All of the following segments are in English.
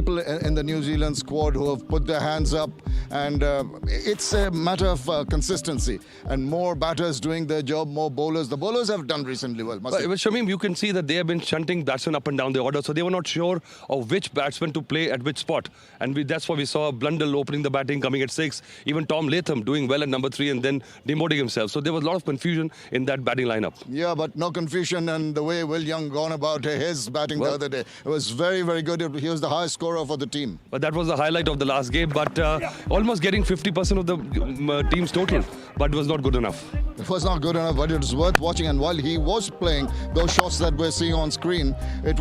people in the New Zealand squad who have put their hands up, and it's a matter of consistency and more batters doing their job, more bowlers. The bowlers have done recently well. But Shamim, you can see that they have been shunting batsmen up and down the order, so they were not sure of which batsman to play at which spot. And that's why we saw Blundell opening the batting, coming at 6. Even Tom Latham doing well at number 3 and then demoting himself. So there was a lot of confusion in that batting lineup. Yeah, but no confusion in the way Will Young gone about his batting the other day. It was very, very good. He was the highest scorer for the team. But that was the highlight of the last game. But almost getting 50% of the team's total. But it was not good enough. It was not good enough, but it was worth watching. And while he was playing those shots that we're seeing on screen, it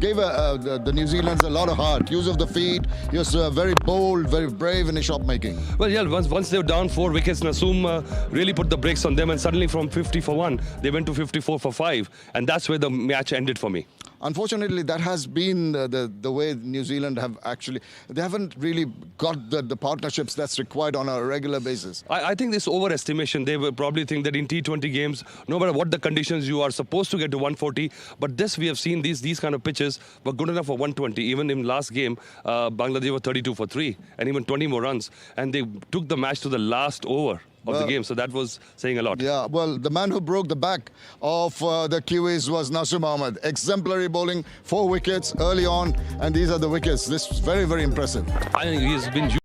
gave the New Zealanders a lot of heart. Use of the feet. He was very bold, very brave in his shot making. Well, yeah, once they were down 4 wickets, Nasoom really put the brakes on them, and suddenly from 50 for 1, they went to 54 for 5, and that's where the match ended for me. Unfortunately, that has been the way New Zealand they haven't really got the partnerships that's required on a regular basis. I think this overestimation, they will probably think that in T20 games, no matter what the conditions, you are supposed to get to 140. But this, we have seen these kind of pitches were good enough for 120. Even in last game, Bangladesh were 32 for 3 and even 20 more runs. And they took the match to the last over of the game, so that was saying a lot. Yeah, well, the man who broke the back of the Kiwis was Naseem Ahmed. Exemplary bowling, 4 wickets early on, and these are the wickets. This is very, very impressive. I think he's been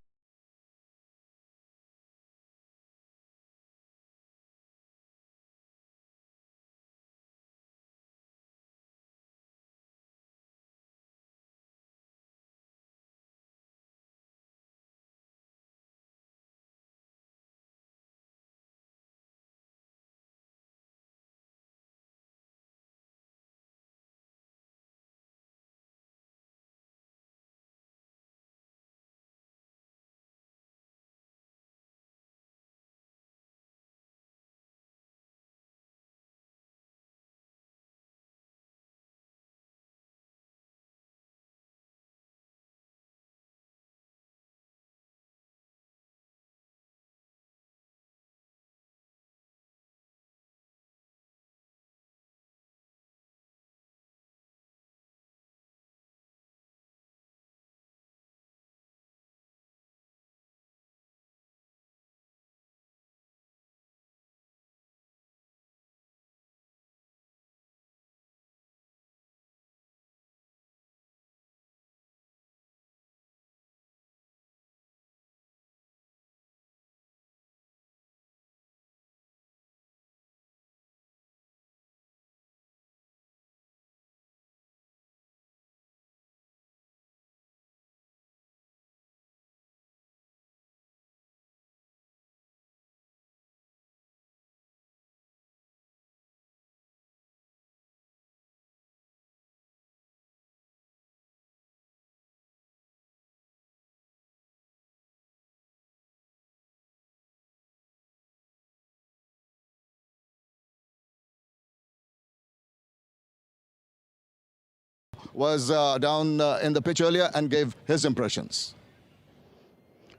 was down in the pitch earlier and gave his impressions.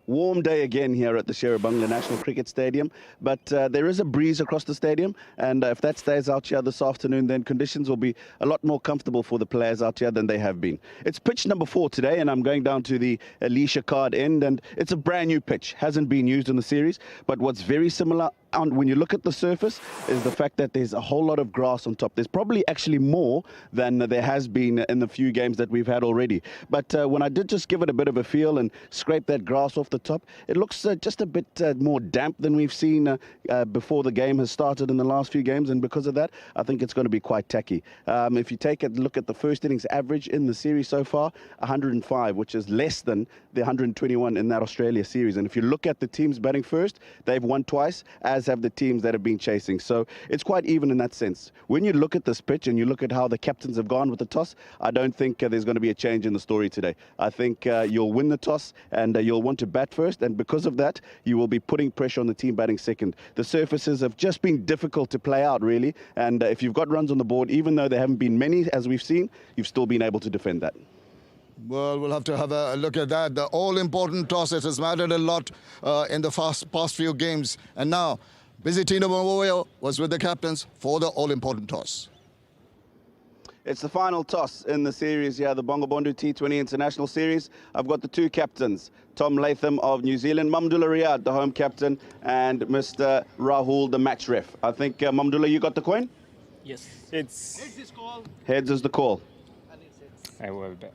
Warm day again here at the Sherabungla National Cricket Stadium, but there is a breeze across the stadium, and if that stays out here this afternoon, then conditions will be a lot more comfortable for the players out here than they have been. It's pitch number 4 today, and I'm going down to the Alicia Card end, and it's a brand new pitch, hasn't been used in the series, but what's very similar when you look at the surface is the fact that there's a whole lot of grass on top. There's probably actually more than there has been in the few games that we've had already. But when I did just give it a bit of a feel and scrape that grass off the top, it looks just a bit more damp than we've seen before the game has started in the last few games, and because of that, I think it's going to be quite tacky. If you take a look at the first innings average in the series so far, 105, which is less than the 121 in that Australia series. And if you look at the teams batting first, they've won twice, as have the teams that have been chasing. So it's quite even in that sense. When you look at this pitch and you look at how the captains have gone with the toss, I don't think there's going to be a change in the story today. I think you'll win the toss and you'll want to bat first, and because of that, you will be putting pressure on the team batting second. The surfaces have just been difficult to play out, really, and if you've got runs on the board, even though there haven't been many, as we've seen, you've still been able to defend that. Well, we'll have to have a look at that. The all-important toss, it has mattered a lot in the past few games. And now, Busy Tino Mowoyo was with the captains for the all-important toss. It's the final toss in the series here, the Bangabandhu T20 International Series. I've got the two captains, Tom Latham of New Zealand, Mamdullah Riyad, the home captain, and Mr. Rahul, the match ref. I think, Mamdullah, you got the coin? Yes. It's Heads is call. Heads is the call. I will bet.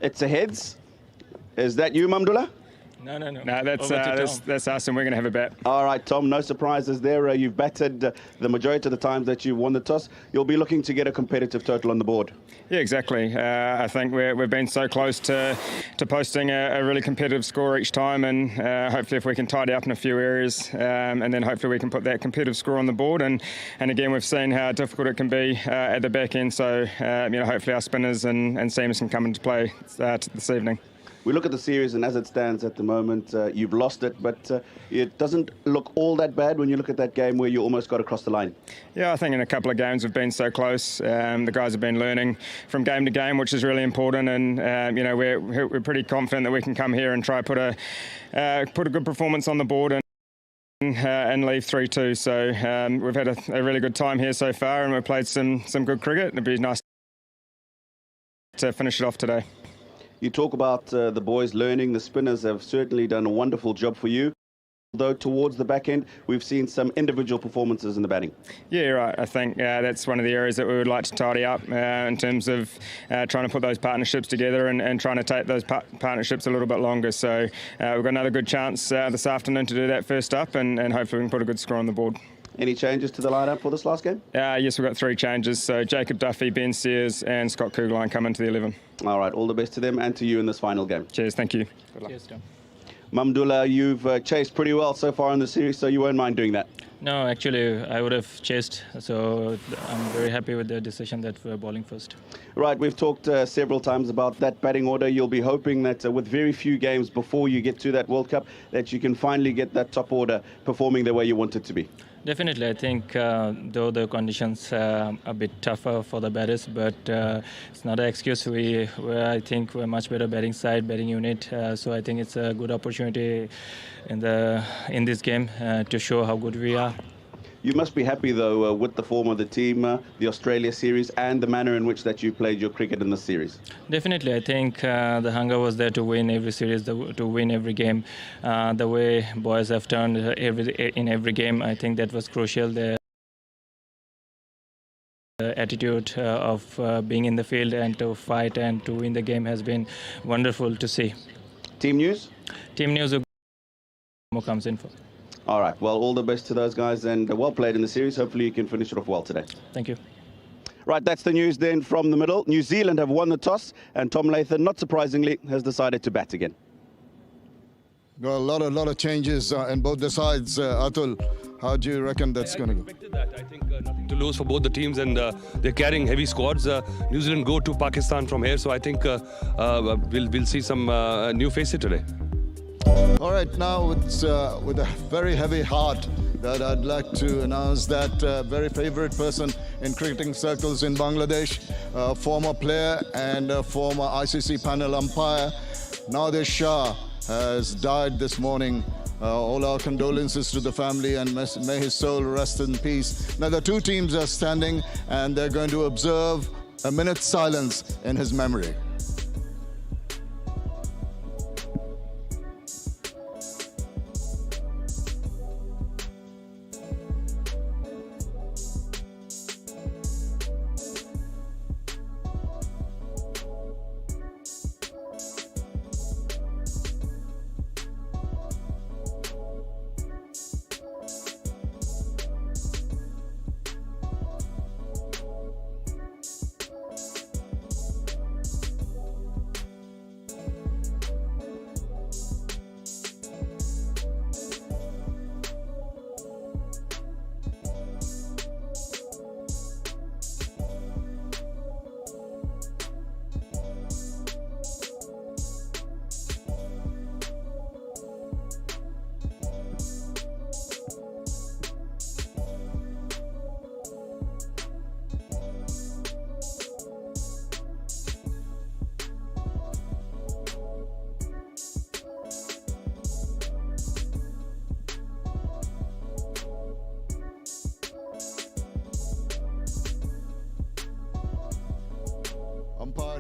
It's a heads. Is that you, Mamdullah? No. No, that's Over to Tom. that's us, and we're going to have a bet. All right, Tom, no surprises there. You've batted the majority of the times that you won the toss. You'll be looking to get a competitive total on the board. Yeah, exactly. I think we've been so close to posting a really competitive score each time, and hopefully if we can tidy up in a few areas, and then hopefully we can put that competitive score on the board. And again, we've seen how difficult it can be at the back end. So hopefully our spinners and seamers can come into play this evening. We look at the series, and as it stands at the moment, you've lost it, but it doesn't look all that bad when you look at that game where you almost got across the line. Yeah, I think in a couple of games we've been so close. The guys have been learning from game to game, which is really important, and we're pretty confident that we can come here and try put a good performance on the board and leave 3-2. So we've had a really good time here so far, and we've played some good cricket. It'd be nice to finish it off today. You talk about the boys learning. The spinners have certainly done a wonderful job for you. Though towards the back end, we've seen some individual performances in the batting. Yeah, you're right. I think that's one of the areas that we would like to tidy up in terms of trying to put those partnerships together and trying to take those partnerships a little bit longer. So we've got another good chance this afternoon to do that first up, and hopefully we can put a good score on the board. Any changes to the lineup for this last game? Yes, we've got 3 changes. So Jacob Duffy, Ben Sears and Scott Kugelheim come into the 11. All right, all the best to them and to you in this final game. Cheers, thank you. Cheers, Tom. Mamdullah, you've chased pretty well so far in the series, so you won't mind doing that. No, actually, I would have chased. So I'm very happy with the decision that we're bowling first. Right, we've talked several times about that batting order. You'll be hoping that with very few games before you get to that World Cup, that you can finally get that top order performing the way you want it to be. Definitely, I think though the conditions are a bit tougher for the batters, but it's not an excuse. I think we're a much better batting side, batting unit. So I think it's a good opportunity in this game to show how good we are. You must be happy, though, with the form of the team, the Australia series, and the manner in which that you played your cricket in the series. Definitely, I think the hunger was there to win every series, to win every game. The way boys have turned in every game, I think that was crucial. The attitude of being in the field and to fight and to win the game has been wonderful to see. Team news? Team news comes in for. All right, well, all the best to those guys, and well played in the series. Hopefully you can finish it off well today. Thank you. Right, that's the news then from the middle. New Zealand have won the toss, and Tom Latham, not surprisingly, has decided to bat again. Got a lot of changes in both the sides. Atul, how do you reckon that's going to go? Expected that. I think nothing to lose for both the teams, and they're carrying heavy squads. New Zealand go to Pakistan from here, so I think we'll see some new faces today. All right, now it's with a very heavy heart that I'd like to announce that very favorite person in cricketing circles in Bangladesh, former player and former ICC panel umpire, Nadir Shah, has died this morning. All our condolences to the family, and may his soul rest in peace. Now the two teams are standing and they're going to observe a minute's silence in his memory.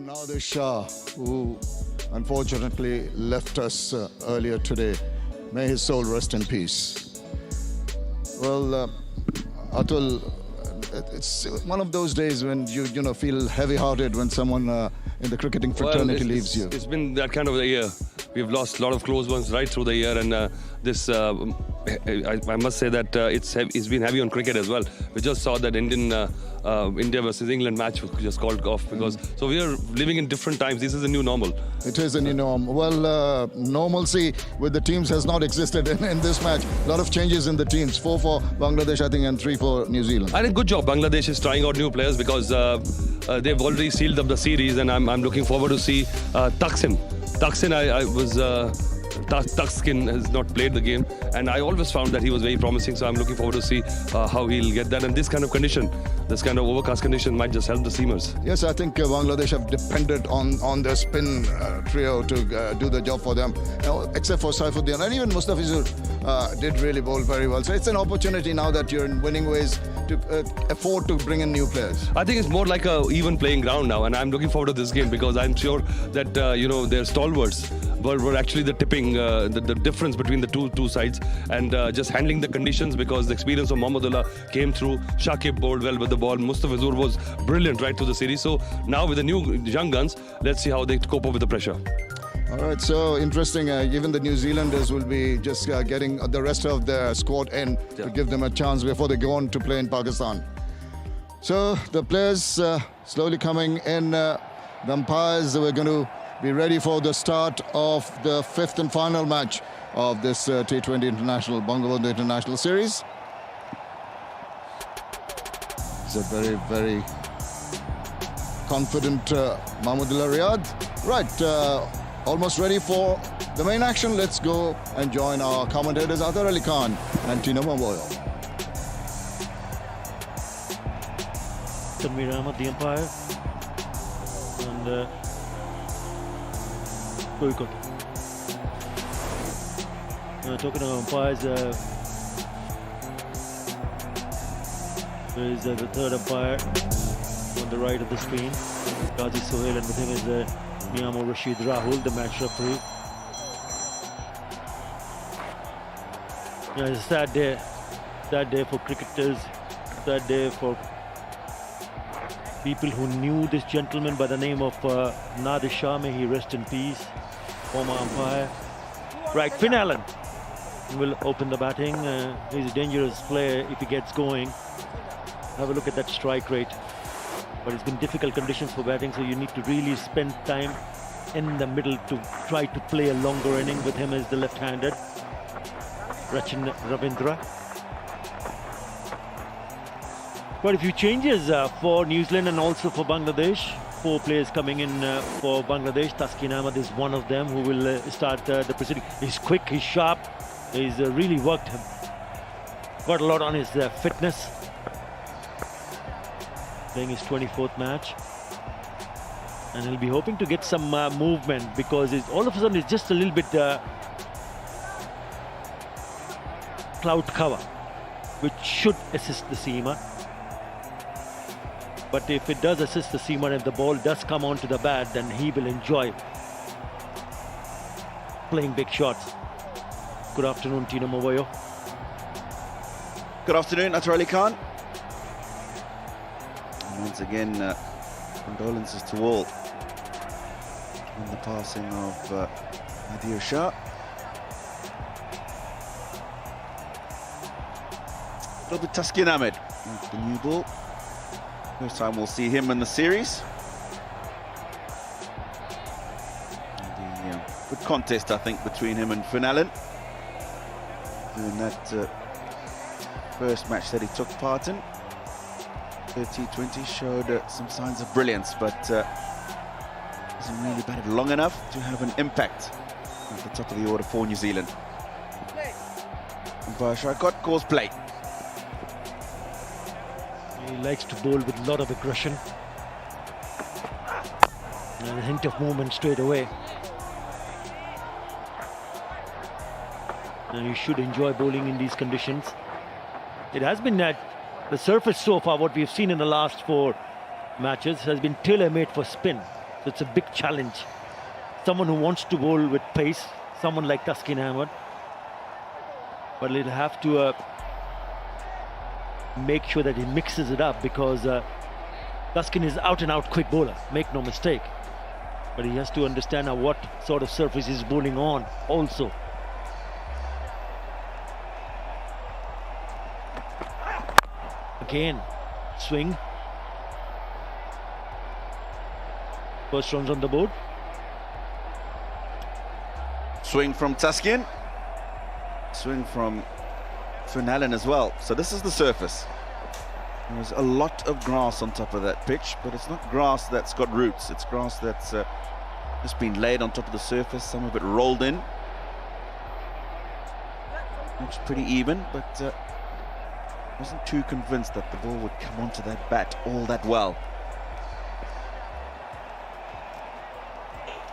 Nadir Shah, who unfortunately left us earlier today. May his soul rest in peace. Well, Atul, it's one of those days when you feel heavy-hearted when someone in the cricketing fraternity leaves you. It's been that kind of a year. We've lost a lot of close ones right through the year, and I must say that it's been heavy on cricket as well. We just saw that India versus England match was just called off because. So we are living in different times. This is a new normal. It is a new norm. Well, normalcy with the teams has not existed in this match. A lot of changes in the teams. 4 for Bangladesh, I think, and 3 for New Zealand. I think good job. Bangladesh is trying out new players because they've already sealed up the series, and I'm looking forward to see Thaksin. Tuckskin has not played the game, and I always found that he was very promising, so I'm looking forward to see how he'll get that. And this kind of condition, this kind of overcast condition might just help the seamers. Yes, I think Bangladesh have depended on their spin trio to do the job for them, except for Saifuddin, and even Mustafizur did really bowl very well. So it's an opportunity now that you're in winning ways to afford to bring in new players. I think it's more like a even playing ground now, and I'm looking forward to this game because I'm sure that their stalwarts were actually the tipping, the difference between the two sides, and just handling the conditions because the experience of Mohammedullah came through. Shakib bowled well with the ball. Mustafizur was brilliant right through the series. So now with the new young guns, let's see how they cope up with the pressure. All right, so interesting. Even the New Zealanders will be just getting the rest of their squad in to give them a chance before they go on to play in Pakistan. So the players slowly coming in. The umpires, we're going to be ready for the start of the 5th and final match of this T20 International, Bangladesh International Series. It's a very, very confident Mahmudullah Riyad. Right, almost ready for the main action. Let's go and join our commentators Azhar Ali Khan and Tina Maboyo. Tanveer Ahmed, the umpire, and boycott. Talking of umpires, there is the third umpire on the right of the screen, Qazi Sohail, and with him is Niyamo Rashid Rahul, the match referee. It's a sad day for cricketers, sad day for people who knew this gentleman by the name of Nadir Shah, may he rest in peace, former umpire. Right, Finn Allen will open the batting. He's a dangerous player if he gets going. Have a look at that strike rate. But it's been difficult conditions for batting, so you need to really spend time in the middle to try to play a longer inning. With him as the left-handed Rachin Ravindra. Quite a few changes for New Zealand and also for Bangladesh. 4 players coming in for Bangladesh. Taskin Ahmed is one of them who will start the proceeding. He's quick, he's sharp, he's really worked him. Got a lot on his fitness. Playing his 24th match. And he'll be hoping to get some movement because all of a sudden it's just a little bit cloud cover, which should assist the seamer. But if it does assist the seamer and the ball does come onto the bat, then he will enjoy playing big shots. Good afternoon, Tina Maboyo. Good afternoon, Azhar Ali Khan. And once again, condolences to all on the passing of Nadir Shah. A little bit Taskin Ahmed, the new ball. First time we'll see him in the series. And good contest, I think, between him and Finn Allen. In that first match that he took part in. The T20 showed some signs of brilliance, but hasn't really batted long enough to have an impact at the top of the order for New Zealand. Umpire Sharkot calls play. He likes to bowl with a lot of aggression and a hint of movement straight away. And you should enjoy bowling in these conditions. It has been that the surface so far, what we've seen in the last 4 matches, has been tailor-made for spin. So it's a big challenge. Someone who wants to bowl with pace, someone like Taskin Ahmed. But he'll have to make sure that he mixes it up, because Taskin is out and out quick bowler, make no mistake. But he has to understand what sort of surface he's bowling on also. Again, swing. First runs on the board. Swing from Tuskin. Swing from Fernallen as well. So this is the surface. There's a lot of grass on top of that pitch, but it's not grass that's got roots. It's grass that's just been laid on top of the surface, some of it rolled in. Looks pretty even, but wasn't too convinced that the ball would come onto that bat all that well.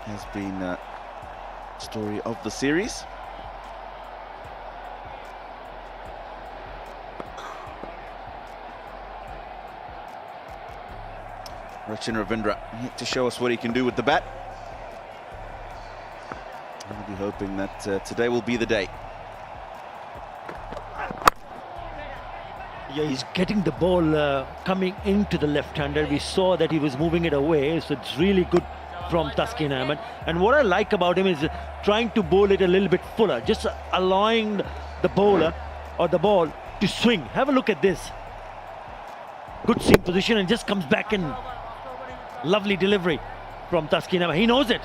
Has been a story of the series. Rachin Ravindra yet to show us what he can do with the bat. I'll be hoping that today will be the day. Yeah, he's getting the ball coming into the left-hander. We saw that he was moving it away, so it's really good from Taskin Ahmed. And what I like about him is trying to bowl it a little bit fuller, just allowing the bowler or the ball to swing. Have a look at this. Good seam position and just comes back in. Lovely delivery from Taskin Ahmed. He knows it.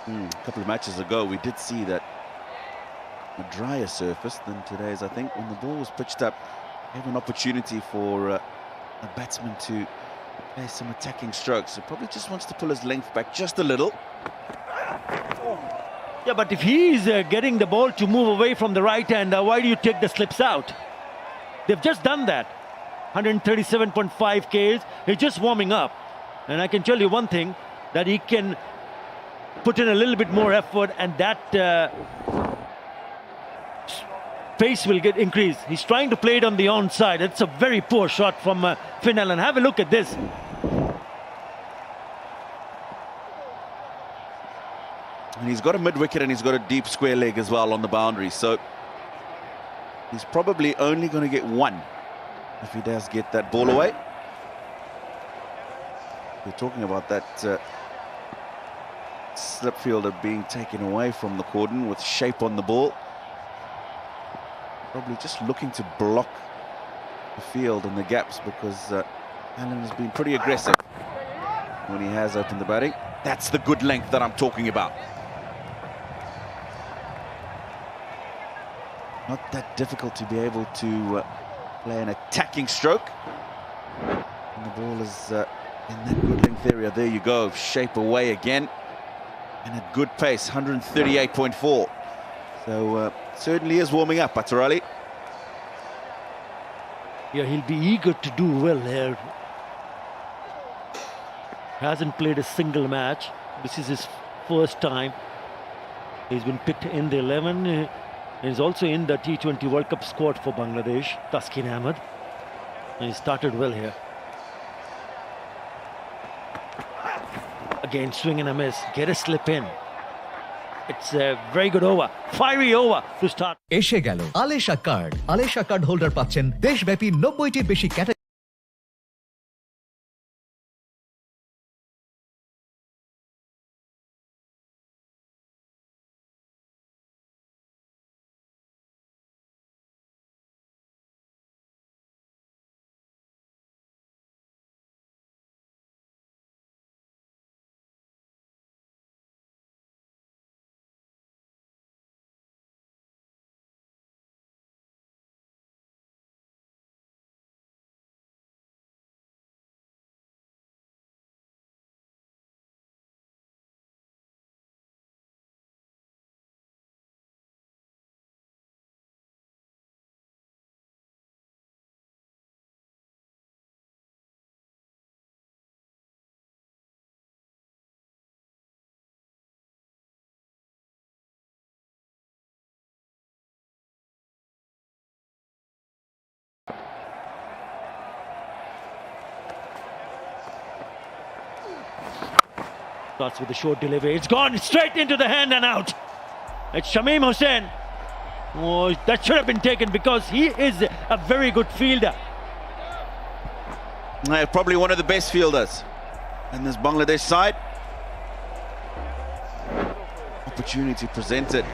A couple of matches ago, we did see that a drier surface than today's. I think when the ball was pitched up, we have an opportunity for a batsman to play some attacking strokes. He probably just wants to pull his length back just a little. Yeah, but if he's getting the ball to move away from the right hand, why do you take the slips out? They've just done that. 137.5 Ks. He's just warming up. And I can tell you one thing, that he can put in a little bit more effort, and that pace will get increased. He's trying to play it on the onside. It's a very poor shot from Fernallen. Have a look at this. And he's got a mid-wicket and he's got a deep square leg as well on the boundary. So he's probably only going to get one if he does get that ball away. We're talking about that slip fielder being taken away from the cordon with shape on the ball. Probably just looking to block the field and the gaps, because Allen has been pretty aggressive when he has opened the batting. That's the good length that I'm talking about. Not that difficult to be able to play an attacking stroke. And the ball is in that good length area. There you go, shape away again. And at good pace, 138.4. So certainly is warming up, Patarali. Yeah, he'll be eager to do well here. Hasn't played a single match. This is his first time. He's been picked in the 11. He's also in the T20 World Cup squad for Bangladesh, Taskin Ahmed. And he started well here. Again, swing and a miss. Get a slip in. It's a very good over. Fiery over to start. এসে গেল আলেশা card. আলেশা card holder পাচ্ছেন দেশব্যাপী 90টির বেশি category Starts with a short delivery. It's gone straight into the hand and out. It's Shamim Hussain. Oh, that should have been taken because he is a very good fielder. Probably one of the best fielders in this Bangladesh side. Opportunity presented.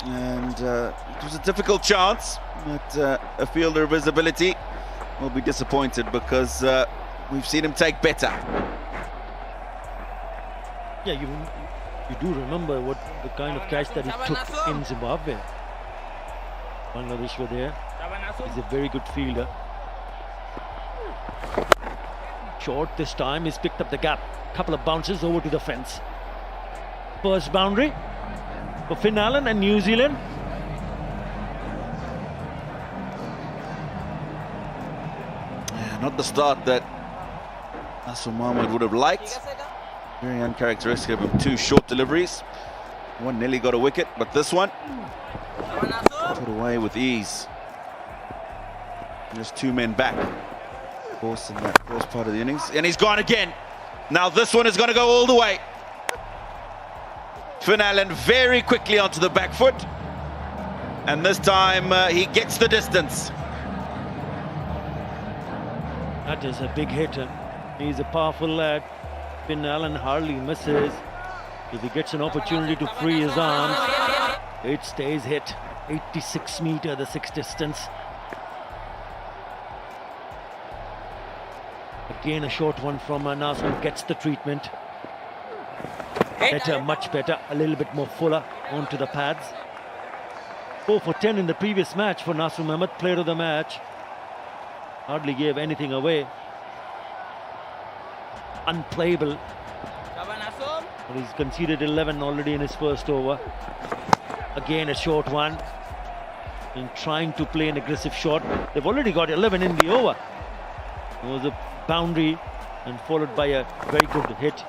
And it was a difficult chance, but a fielder of his ability will be disappointed because we've seen him take better. Yeah, you do remember what the kind of catch that he took in Zimbabwe. Bangladesh were there. He's a very good fielder. Short this time, he's picked up the gap. Couple of bounces over to the fence. First boundary for Finn Allen and New Zealand. Yeah, not the start that Nasser Mohammed would have liked. Very uncharacteristic of him. 2 short deliveries. One nearly got a wicket, but this one put away with ease. Just 2 men back, of course, in that first part of the innings. And he's gone again. Now this one is going to go all the way. Finn Allen very quickly onto the back foot. And this time he gets the distance. That is a big hitter. He's a powerful lad. Finn Allen hardly misses. If he gets an opportunity to free his arms, it stays hit. 86 meter, the 6 distance. Again, a short one from Nasser, gets the treatment. Better, much better, a little bit more fuller onto the pads. 4 for 10 in the previous match for Nasser Mohammed, player of the match. Hardly gave anything away. Unplayable. But he's conceded 11 already in his first over. Again, a short one. And trying to play an aggressive shot. They've already got 11 in the over. It was a boundary and followed by a very good hit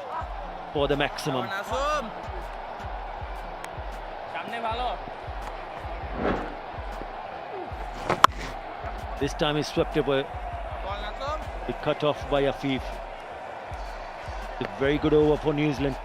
for the maximum. This time he swept away. He cut off by Afif. A very good over for New Zealand.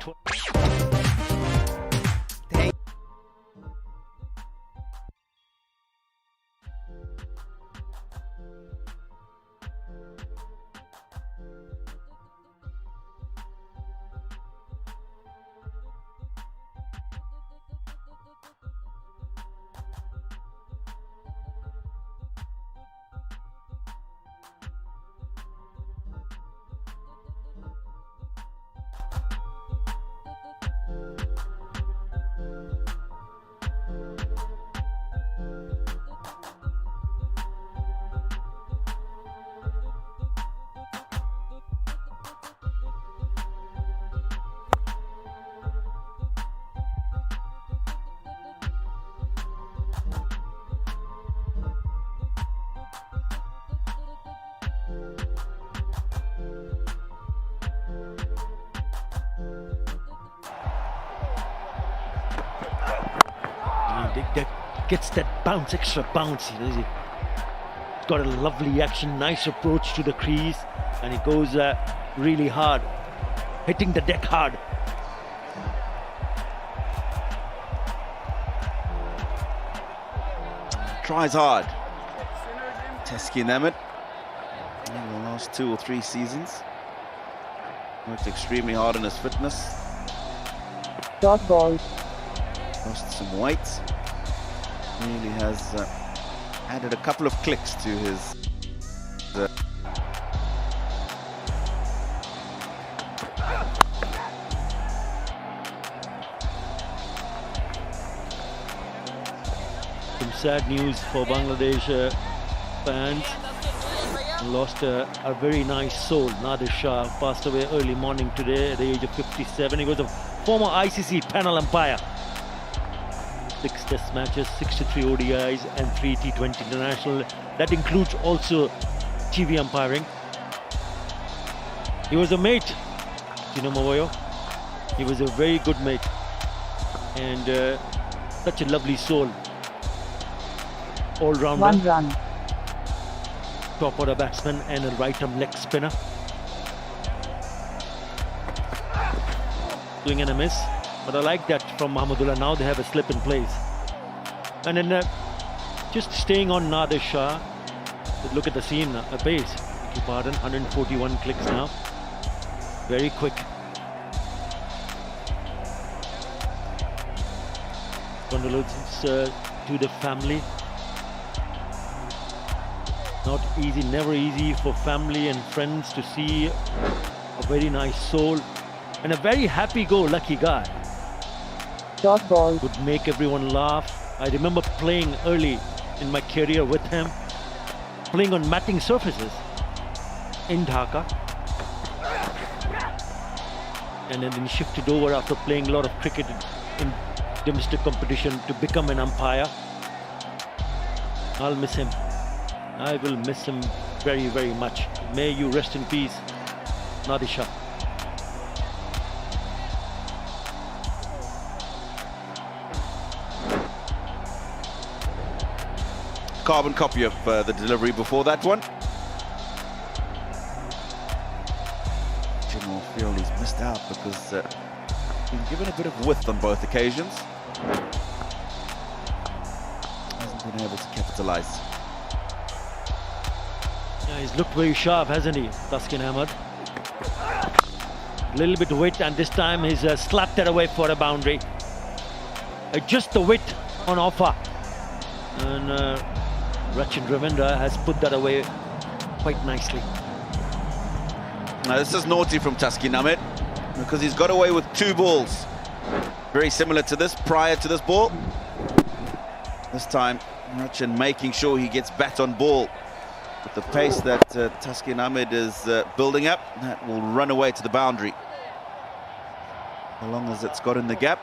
Gets that bounce, extra bounce. He's got a lovely action, nice approach to the crease, and he goes really hard, hitting the deck hard. Tries hard. Teski Nemeth in the last 2 or 3 seasons. Worked extremely hard on his fitness. Dot ball. Lost some weight. Really has added a couple of clicks to his Some sad news for Bangladesh fans. Lost a very nice soul. Nadir Shah passed away early morning today at the age of 57. He was a former ICC panel umpire. 6 test matches, 63 ODIs and 3 T20 international. That includes also TV umpiring. He was a mate, Tino Mavoyo. He was a very good mate and such a lovely soul. All-rounder. 1 run. Top order batsman and a right-arm leg spinner. swing and a miss. But I like that from Mahmudullah. Now they have a slip in place. And then just staying on Nadir Shah. Look at the scene, pace. Beg your pardon, 141 clicks now. Very quick. Condolences to the family. Not easy, never easy for family and friends to see a very nice soul and a very happy-go-lucky guy. Dot ball. Would make everyone laugh. I remember playing early in my career with him, playing on matting surfaces in Dhaka. And then he shifted over after playing a lot of cricket in domestic competition to become an umpire. I'll miss him. I will miss him very, very much. May you rest in peace, Nadir Shah. Carbon copy of the delivery before that one. Jim will feel he's missed out because he's been given a bit of width on both occasions. Hasn't been able to capitalize. Yeah, he's looked very sharp, hasn't he, Taskin Ahmed? A little bit of width, and this time he's slapped it away for a boundary. Just the width on offer. And Rachin Ravindra has put that away quite nicely. Now this is naughty from Taskin Ahmed because he's got away with 2 balls. Very similar to this prior to this ball. This time, Rachin making sure he gets bat on ball. With the pace that Taskin Ahmed is building up, that will run away to the boundary. As long as it's got in the gap.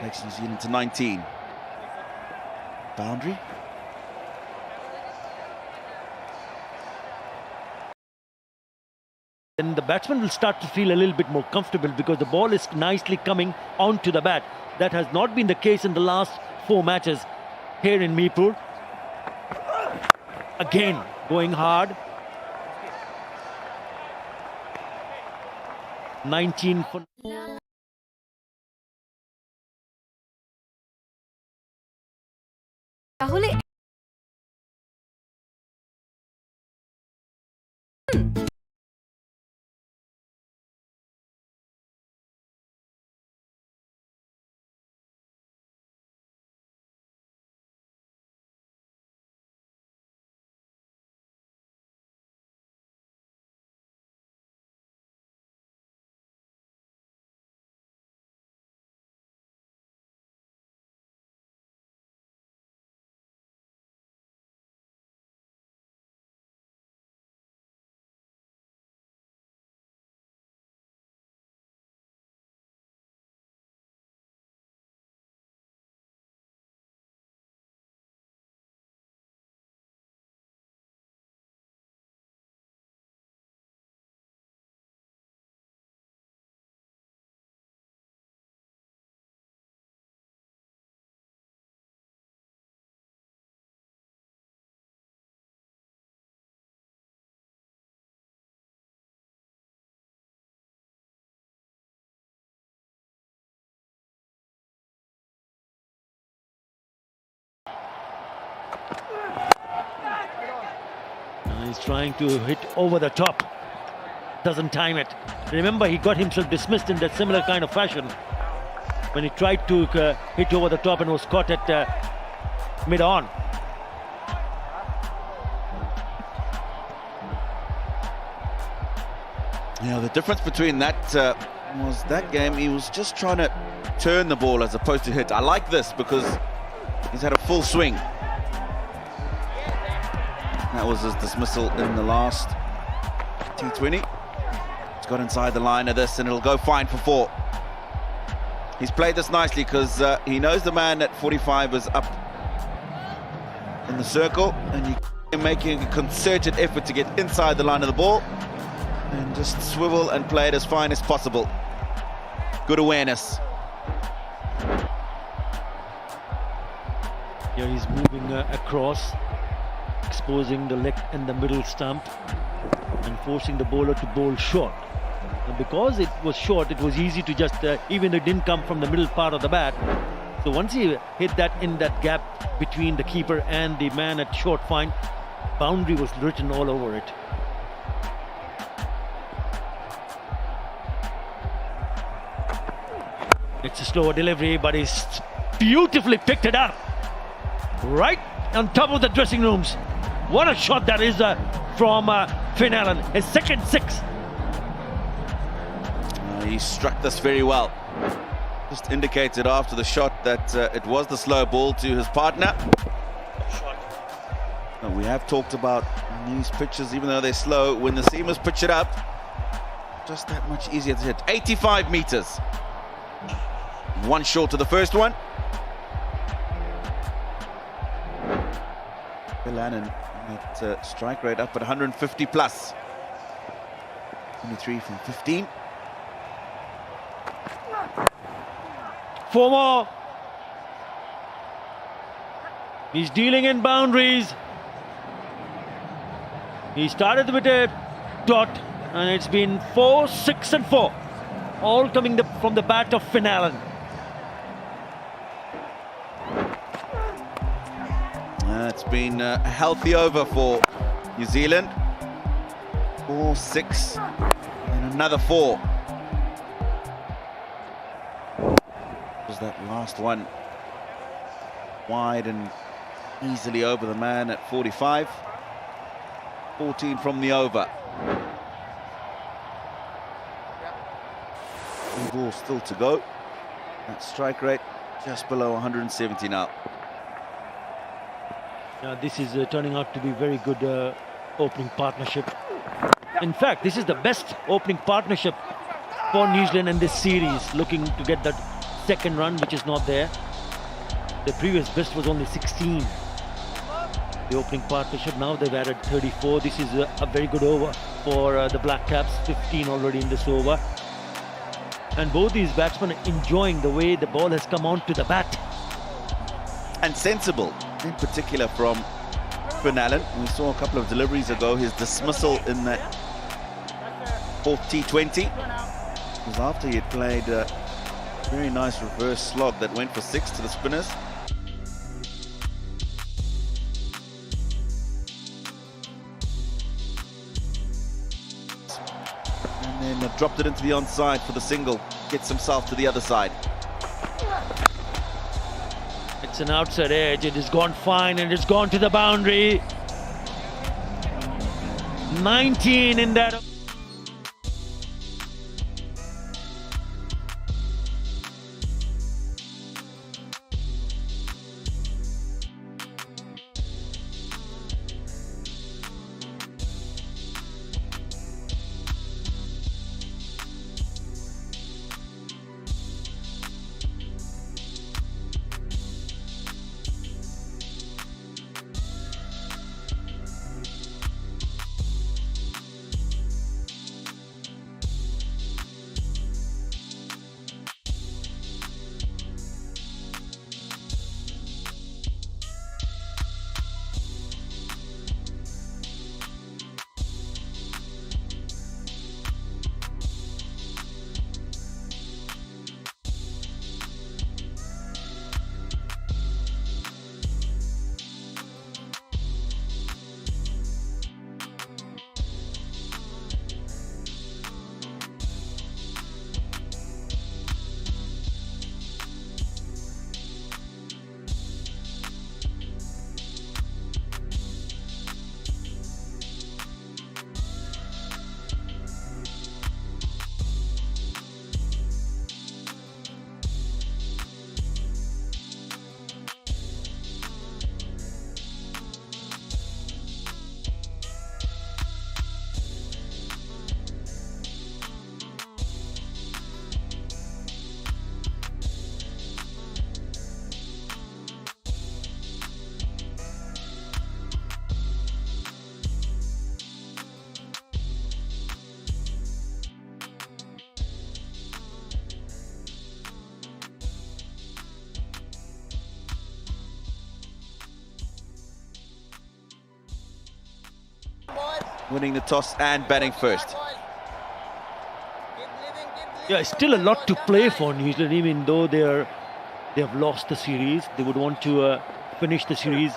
Takes New Zealand to 19. Boundary. Then the batsman will start to feel a little bit more comfortable because the ball is nicely coming onto the bat. That has not been the case in the last 4 matches here in Meerpur. Again, going hard. 19 for... তাহলে He's trying to hit over the top. Doesn't time it. Remember, he got himself dismissed in that similar kind of fashion when he tried to hit over the top and was caught at mid-on. Yeah, the difference between that was that game, he was just trying to turn the ball as opposed to hit. I like this because he's had a full swing. That was his dismissal in the last T20. It's got inside the line of this and it'll go fine for 4. He's played this nicely because he knows the man at 45 is up in the circle and you're making a concerted effort to get inside the line of the ball and just swivel and play it as fine as possible. Good awareness. Here he's moving across, exposing the leg and the middle stump. and forcing the bowler to bowl short. And because it was short, it was easy to just, even though it didn't come from the middle part of the bat. So once he hit that in that gap between the keeper and the man at short fine, boundary was written all over it. It's a slower delivery, but he's beautifully picked it up. Right on top of the dressing rooms. What a shot that is from Finn Allen, his second six. He struck this very well. Just indicated after the shot that it was the slow ball to his partner. And we have talked about these pitches, even though they're slow, when the seamers pitch it up, just that much easier to hit. 85 meters. One short of the first one. Bill Allen, that strike rate up at 150 plus. 23 from 15. 4 more. He's dealing in boundaries. He started with a dot, and it's been 4, 6 and 4. All coming from the bat of Finn Allen. It's been a healthy over for New Zealand. 4, 6, and another 4. Was that last one wide and easily over the man at 45. 14 from the over. 3 balls still to go. That strike rate just below 170 now. Now this is turning out to be very good opening partnership. In fact, this is the best opening partnership for New Zealand in this series, looking to get that second run, which is not there. The previous best was only 16. The opening partnership, now they've added 34. This is a very good over for the Black Caps. 15 already in this over. And both these batsmen are enjoying the way the ball has come onto the bat. And sensible, in particular from Finn Allen. We saw a couple of deliveries ago his dismissal in that 4th T20. It was after he had played a very nice reverse slog that went for 6 to the spinners. And then dropped it into the onside for the single. Gets himself to the other side. It's an outside edge. It has gone fine and it's gone to the boundary. 19 in that. winning the toss and batting first. Yeah, it's still a lot to play for New Zealand, even though they have lost the series. They would want to finish the series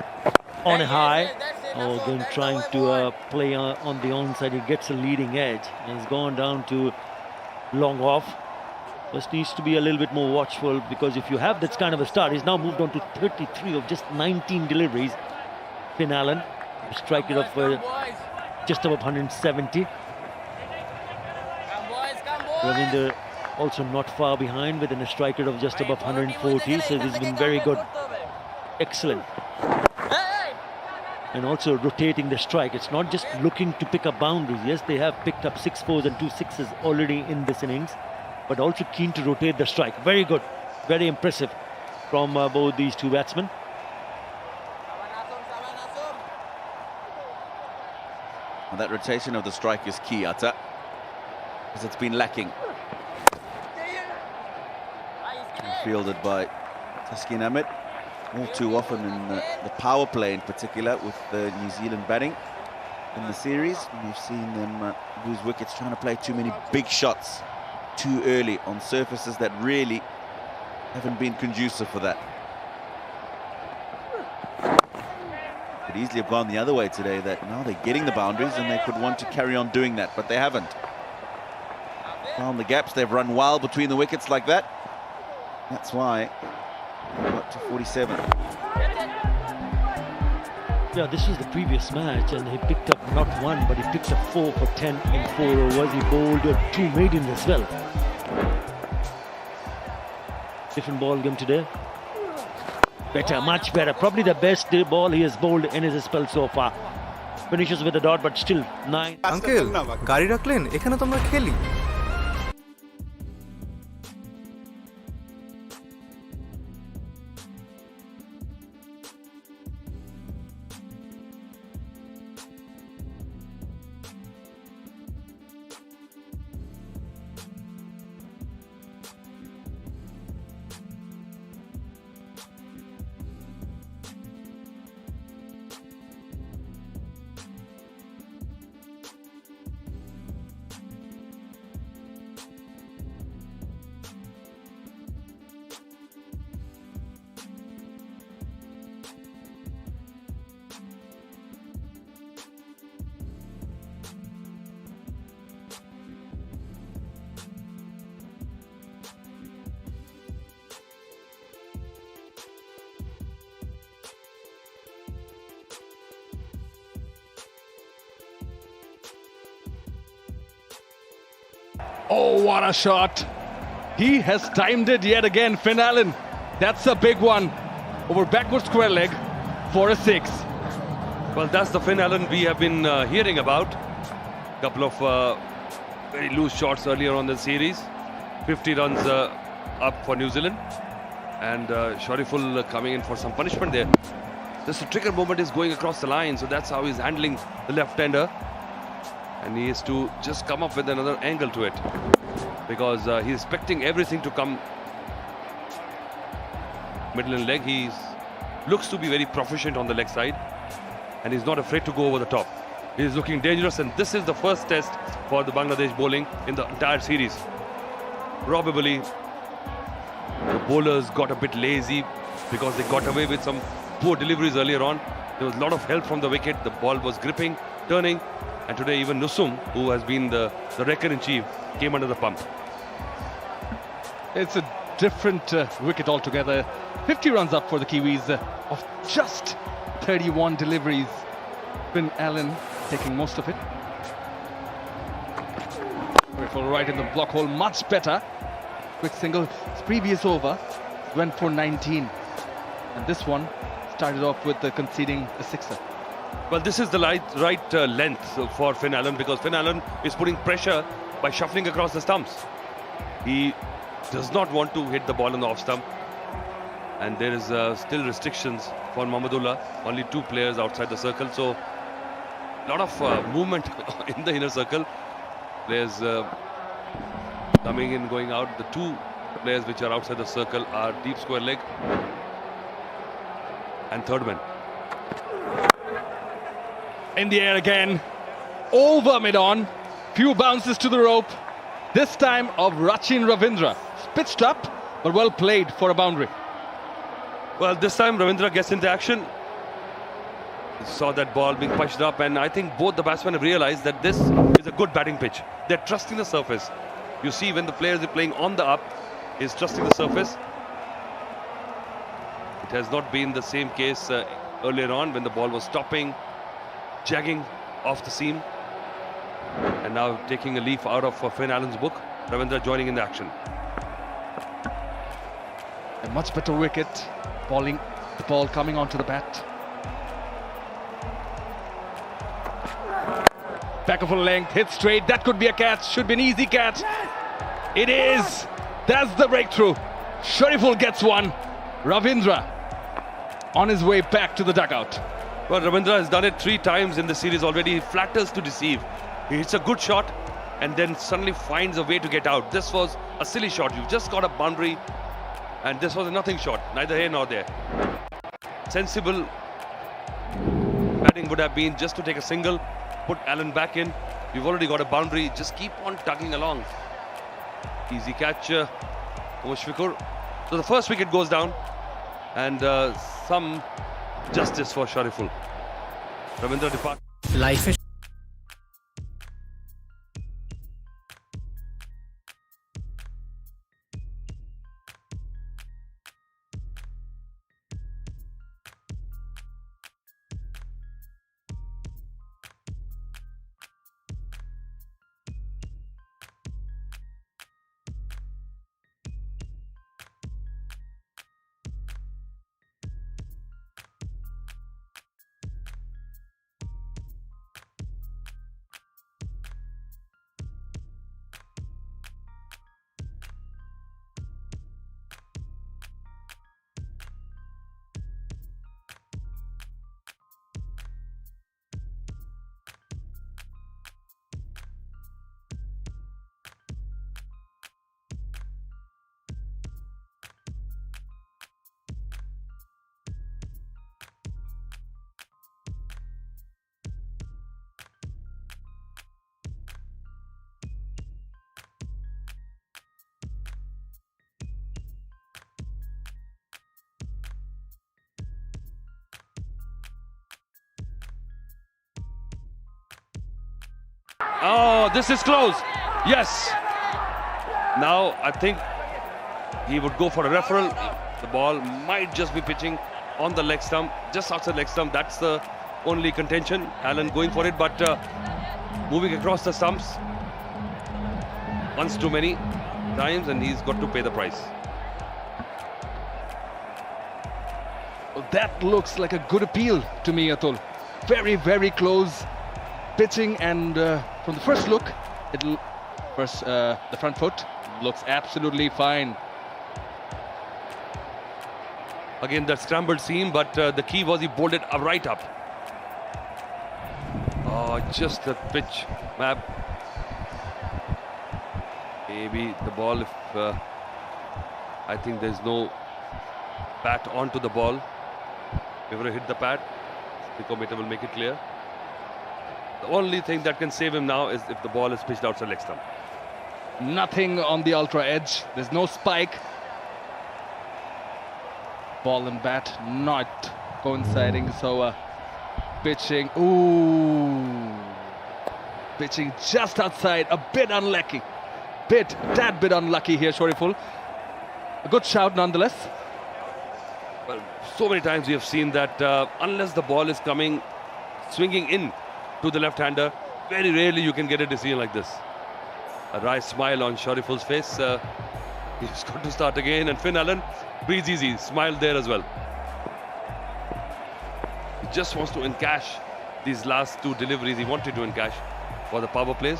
on a high. Oh, then trying to play on the onside. He gets a leading edge and he's gone down to long off. Just needs to be a little bit more watchful, because if you have that kind of a start, he's now moved on to 33 of just 19 deliveries. Finn Allen, strike rate of just above 170. Ravinder also not far behind, within a strike rate of just above 140. So he's been very good. Excellent. And also rotating the strike. It's not just looking to pick up boundaries. Yes, they have picked up 6 fours and 2 sixes already in this innings, but also keen to rotate the strike. Very good. Very impressive from both these two batsmen. And that rotation of the strike is key, Atta, because it's been lacking. Fielded by Taskin Ahmed. All too often in the power play in particular with the New Zealand batting in the series. We've seen them lose wickets trying to play too many big shots too early on surfaces that really haven't been conducive for that. Could easily have gone the other way today, that now they're getting the boundaries and they could want to carry on doing that, but they haven't. Found the gaps, they've run wild between the wickets like that. That's why we got to 47. Yeah, this was the previous match and he picked up not one, but he picked up 4 for 10 in 4 overs. He bowled 2 maidens as well. Different ball game today. Better, much better. Probably the best ball he has bowled in his spell so far. Finishes with a dot, but still 9. Uncle, গাড়ি রাখলেন এখানে তো আমরা খেলি। Oh, what a shot. He has timed it yet again, Finn Allen. That's a big one. Over backward square leg for a 6. Well, that's the Finn Allen we have been hearing about. Couple of very loose shots earlier on the series. 50 runs up for New Zealand. And Shariful coming in for some punishment there. This trigger moment is going across the line, so that's how he's handling the left-hander. And he has to just come up with another angle to it, because he's expecting everything to come middle and leg. He looks to be very proficient on the leg side, and he's not afraid to go over the top. He's looking dangerous, and this is the first test for the Bangladesh bowling in the entire series. Probably the bowlers got a bit lazy because they got away with some poor deliveries earlier on. There was a lot of help from the wicket. The ball was gripping, turning. And today even Nusum, who has been the wrecker-in-chief, came under the pump. It's a different wicket altogether. 50 runs up for the Kiwis of just 31 deliveries. Finn Allen taking most of it. Beautiful right in the block hole, much better. Quick single. His previous over went for 19. And this one started off with conceding a 6er. Well, this is the right length for Finn Allen, because Finn Allen is putting pressure by shuffling across the stumps. He does not want to hit the ball on the off stump. And there is still restrictions for Mahmudullah. Only 2 players outside the circle. So, a lot of movement in the inner circle. Players coming in, going out. The 2 players which are outside the circle are deep square leg and third man. In the air again. over mid-on. Few bounces to the rope. This time of Rachin Ravindra. Pitched up, but well played for a boundary. Well, this time Ravindra gets into action. He saw that ball being pushed up, and I think both the batsmen have realized that this is a good batting pitch. They're trusting the surface. You see, when the players are playing on the up, he's trusting the surface. It has not been the same case earlier on when the ball was stopping, jagging off the seam. And now taking a leaf out of Finn Allen's book, Ravindra joining in the action. A much better wicket. The ball coming onto the bat. Back of a length, hit straight. That could be a catch. Should be an easy catch. It is. That's the breakthrough. Shariful gets one. Ravindra on his way back to the dugout. Well, Ravindra has done it 3 times in the series already. He flatters to deceive. He hits a good shot and then suddenly finds a way to get out. This was a silly shot. You've just got a boundary, and this was a nothing shot. Neither here nor there. Sensible batting would have been just to take a single, put Allen back in. You've already got a boundary. Just keep on tugging along. Easy catch, Mushfiqur. So the first wicket goes down, and some justice for Shariful. Ravindra departs. Life is Oh, this is close. Yes. Now I think he would go for a referral. The ball might just be pitching on the leg stump, just outside leg stump. That's the only contention. Allen going for it, but moving across the stumps once too many times, and he's got to pay the price. Well, that looks like a good appeal to me, Atul. Very, very close pitching, and from the first look, the front foot looks absolutely fine. Again, that scrambled seam, but the key was he bowled it right up. Oh, just the pitch map. Maybe the ball, if I think there's no bat onto the ball. If ever hit the pad, the commentator will make it clear. The only thing that can save him now is if the ball is pitched outside leg stump. Nothing on the ultra edge. There's no spike. Ball and bat not coinciding. So pitching. Ooh. Pitching just outside. A bit unlucky. Tad bit unlucky here, Shariful. A good shout nonetheless. Well, so many times we have seen that unless the ball is coming, swinging in to the left-hander, very rarely you can get a decision like this. A wry smile on Shariful's face. He's got to start again, and Finn Allen breathes easy, smiled there as well. He just wants to encash these last 2 deliveries. He wanted to encash for the power plays.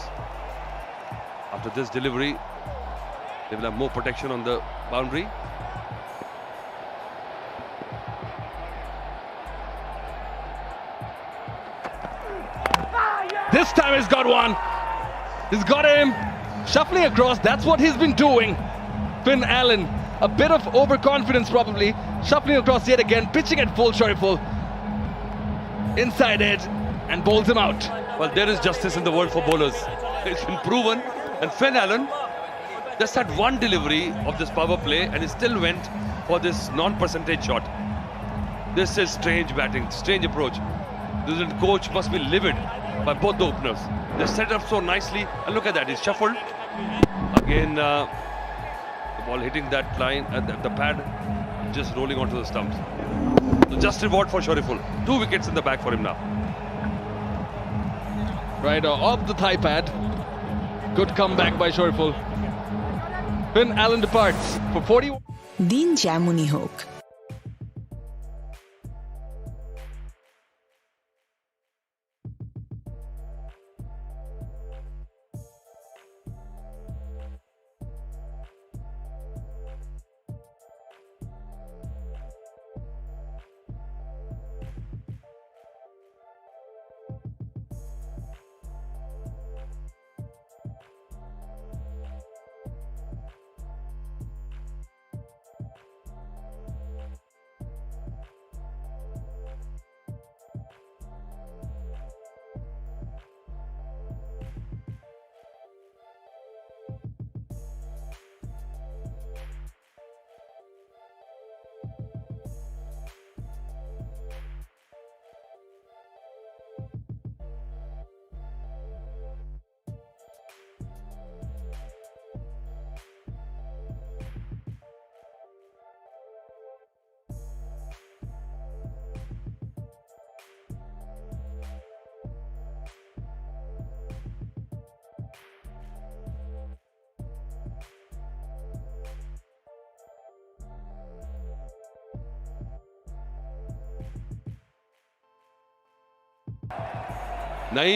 After this delivery, they will have more protection on the boundary. This time he's got one. He's got him. Shuffling across, that's what he's been doing. Finn Allen, a bit of overconfidence probably. Shuffling across yet again, pitching at full, Shariful. Inside edge, and bowls him out. Well, there is justice in the world for bowlers. It's been proven. And Finn Allen just had one delivery of this power play and he still went for this non-percentage shot. This is strange batting, strange approach. The coach must be livid by both the openers. They set it up so nicely. And look at that, he's shuffled. Again, the ball hitting that line at the pad, just rolling onto the stumps. So just reward for Shariful. 2 wickets in the back for him now. Right off the thigh pad. Good comeback by Shariful. Finn Allen departs for 41. দিন যেমনই হোক Naeem